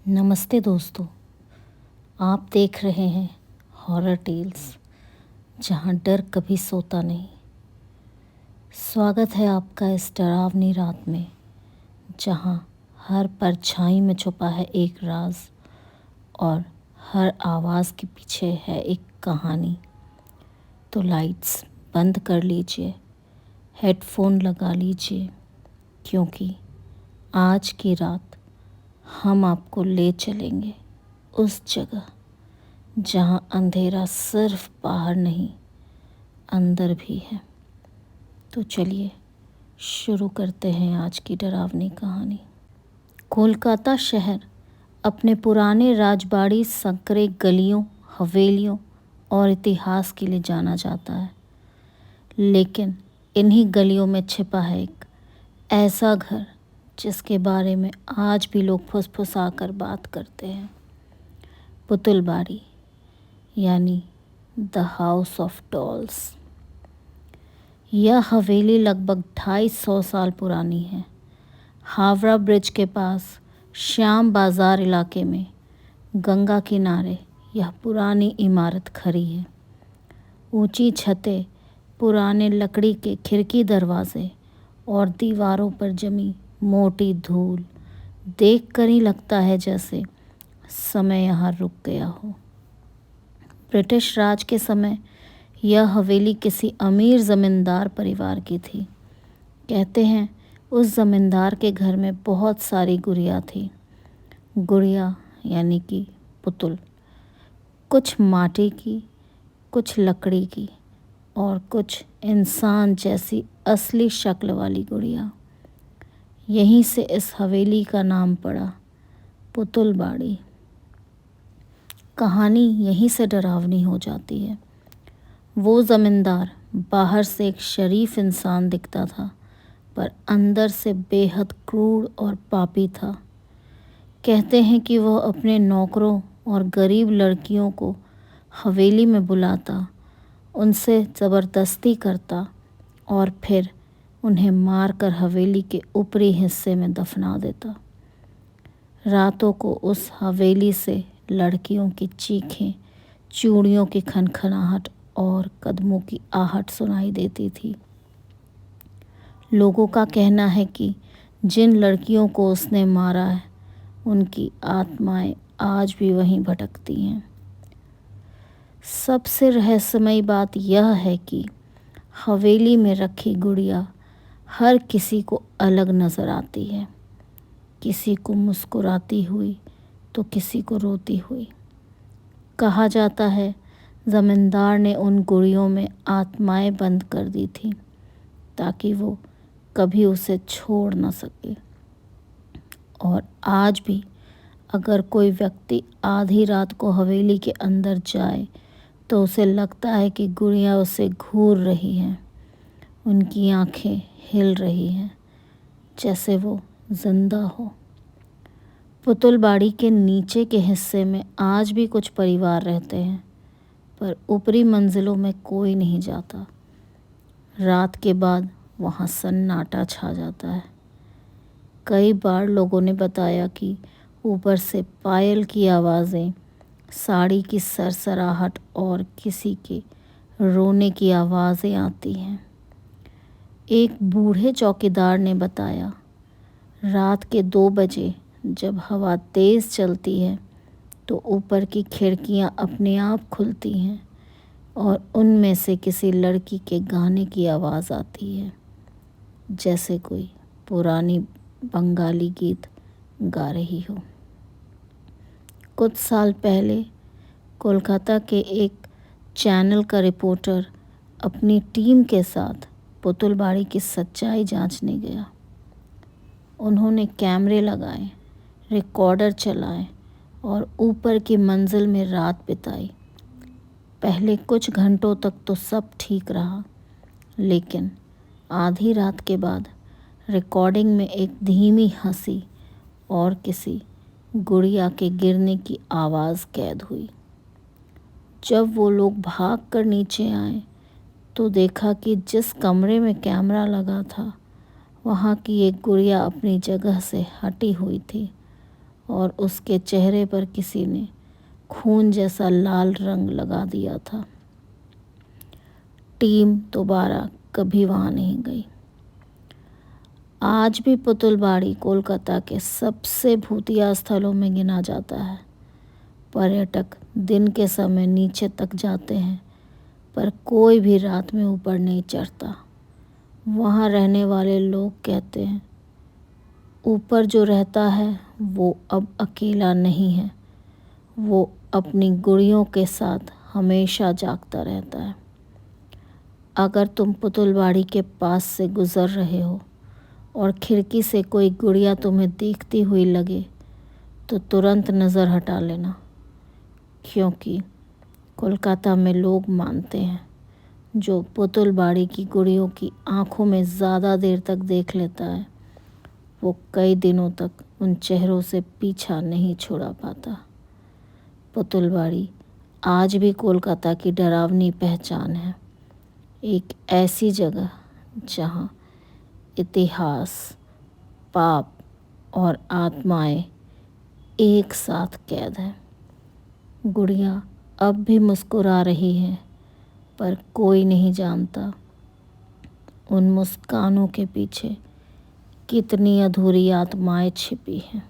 नमस्ते दोस्तों। आप देख रहे हैं हॉरर टेल्स, जहां डर कभी सोता नहीं। स्वागत है आपका इस डरावनी रात में, जहां हर परछाई में छुपा है एक राज और हर आवाज़ के पीछे है एक कहानी। तो लाइट्स बंद कर लीजिए, हेडफोन लगा लीजिए, क्योंकि आज की रात हम आपको ले चलेंगे उस जगह जहां अंधेरा सिर्फ बाहर नहीं, अंदर भी है। तो चलिए शुरू करते हैं आज की डरावनी कहानी। कोलकाता शहर अपने पुराने राजबाड़ी, संकरे गलियों, हवेलियों और इतिहास के लिए जाना जाता है। लेकिन इन्हीं गलियों में छिपा है एक ऐसा घर जिसके बारे में आज भी लोग फुसफुसाकर बात करते हैं। पुतुलबाड़ी, यानी द हाउस ऑफ डॉल्स। यह हवेली लगभग 250 साल पुरानी है। हावड़ा ब्रिज के पास श्याम बाजार इलाके में गंगा किनारे यह पुरानी इमारत खड़ी है। ऊंची छतें, पुराने लकड़ी के खिड़की दरवाजे और दीवारों पर जमी मोटी धूल देखकर ही लगता है जैसे समय यहाँ रुक गया हो। ब्रिटिश राज के समय यह हवेली किसी अमीर ज़मींदार परिवार की थी। कहते हैं उस ज़मींदार के घर में बहुत सारी गुड़िया थी। गुड़िया यानी कि पुतुल, कुछ माटी की, कुछ लकड़ी की और कुछ इंसान जैसी असली शक्ल वाली गुड़िया। यहीं से इस हवेली का नाम पड़ा, पुतुलबाड़ी। कहानी यहीं से डरावनी हो जाती है। वो ज़मींदार बाहर से एक शरीफ इंसान दिखता था, पर अंदर से बेहद क्रूर और पापी था। कहते हैं कि वह अपने नौकरों और गरीब लड़कियों को हवेली में बुलाता, उनसे ज़बरदस्ती करता और फिर उन्हें मारकर हवेली के ऊपरी हिस्से में दफना देता। रातों को उस हवेली से लड़कियों की चीखें, चूड़ियों की खनखनाहट और कदमों की आहट सुनाई देती थी। लोगों का कहना है कि जिन लड़कियों को उसने मारा है, उनकी आत्माएं आज भी वहीं भटकती हैं। सबसे रहस्यमयी बात यह है कि हवेली में रखी गुड़िया हर किसी को अलग नज़र आती है। किसी को मुस्कुराती हुई तो किसी को रोती हुई। कहा जाता है ज़मींदार ने उन गुड़ियों में आत्माएं बंद कर दी थी ताकि वो कभी उसे छोड़ न सके। और आज भी अगर कोई व्यक्ति आधी रात को हवेली के अंदर जाए तो उसे लगता है कि गुड़िया उसे घूर रही हैं। उनकी आंखें हिल रही हैं जैसे वो जिंदा हो। पुतुलबाड़ी के नीचे के हिस्से में आज भी कुछ परिवार रहते हैं, पर ऊपरी मंजिलों में कोई नहीं जाता। रात के बाद वहाँ सन्नाटा छा जाता है। कई बार लोगों ने बताया कि ऊपर से पायल की आवाज़ें, साड़ी की सरसराहट और किसी के रोने की आवाज़ें आती हैं। एक बूढ़े चौकीदार ने बताया, रात के 2 बजे जब हवा तेज़ चलती है तो ऊपर की खिड़कियां अपने आप खुलती हैं और उनमें से किसी लड़की के गाने की आवाज़ आती है, जैसे कोई पुरानी बंगाली गीत गा रही हो। कुछ साल पहले कोलकाता के एक चैनल का रिपोर्टर अपनी टीम के साथ पुतुलबाड़ी की सच्चाई जांचने गया। उन्होंने कैमरे लगाए, रिकॉर्डर चलाए और ऊपर की मंजिल में रात बिताई। पहले कुछ घंटों तक तो सब ठीक रहा, लेकिन आधी रात के बाद रिकॉर्डिंग में एक धीमी हंसी और किसी गुड़िया के गिरने की आवाज़ कैद हुई। जब वो लोग भाग कर नीचे आए तो देखा कि जिस कमरे में कैमरा लगा था, वहाँ की एक गुड़िया अपनी जगह से हटी हुई थी और उसके चेहरे पर किसी ने खून जैसा लाल रंग लगा दिया था। टीम दोबारा कभी वहाँ नहीं गई। आज भी पुतुलबाड़ी कोलकाता के सबसे भूतिया स्थलों में गिना जाता है। पर्यटक दिन के समय नीचे तक जाते हैं, पर कोई भी रात में ऊपर नहीं चढ़ता। वहाँ रहने वाले लोग कहते हैं, ऊपर जो रहता है वो अब अकेला नहीं है, वो अपनी गुड़ियों के साथ हमेशा जागता रहता है। अगर तुम पुतुलबाड़ी के पास से गुज़र रहे हो और खिड़की से कोई गुड़िया तुम्हें देखती हुई लगे तो तुरंत नज़र हटा लेना, क्योंकि कोलकाता में लोग मानते हैं जो पुतुलबाड़ी की गुड़ियों की आंखों में ज़्यादा देर तक देख लेता है, वो कई दिनों तक उन चेहरों से पीछा नहीं छुड़ा पाता। पुतुलबाड़ी आज भी कोलकाता की डरावनी पहचान है, एक ऐसी जगह जहाँ इतिहास, पाप और आत्माएं एक साथ कैद हैं। गुड़िया अब भी मुस्कुरा रही हैं, पर कोई नहीं जानता उन मुस्कानों के पीछे कितनी अधूरी आत्माएं छिपी हैं।